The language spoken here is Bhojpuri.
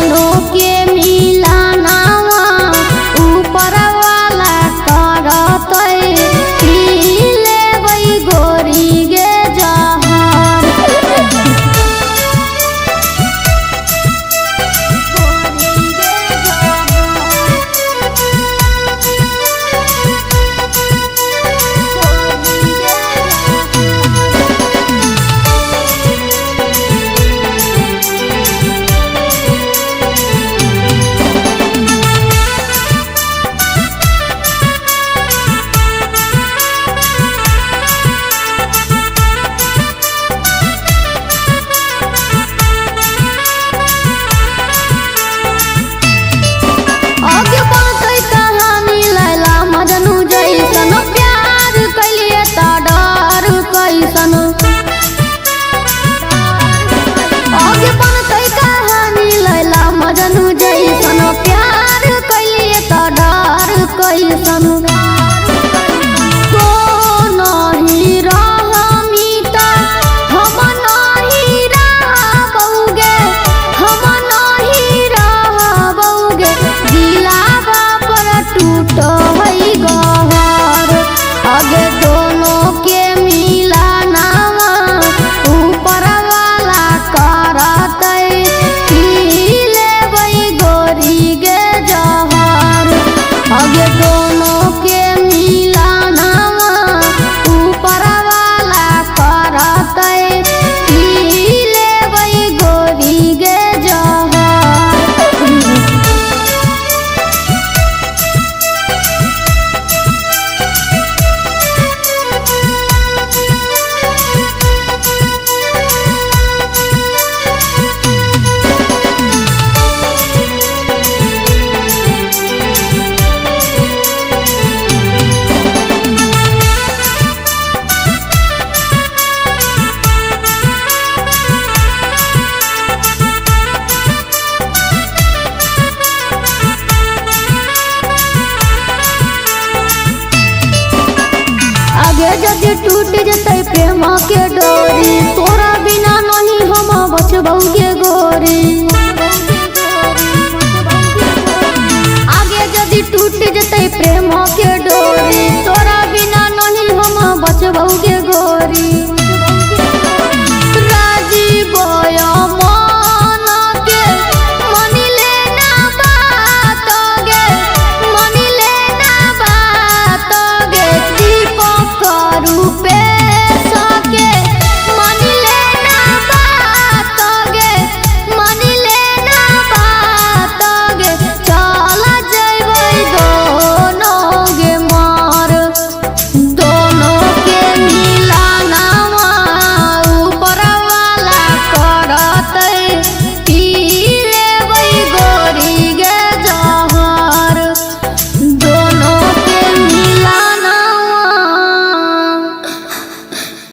दोनों के मिलानावा ऊपर वाला करतै पी लेबै गोरी गे जहर। आगे बनतै कहानी लैला मजनू जैसन, प्यार कैलिए त डर कैसन। आगे बनतै कहानी लैला मजनू जैसन, प्यार कैलिए त डर कैसन। आगे दोनों के मिलानावा ऊपर वाला करतै पी लेबै गोरी गे जहर। आगे दोनों के मिलानावा ऊपर वाला करतै पी लेबै गोरी गे जहर। आगे जदि टूट जतै प्रेम के डोरी, तोरा बिना नहीं हम बचबौ गे गोरी।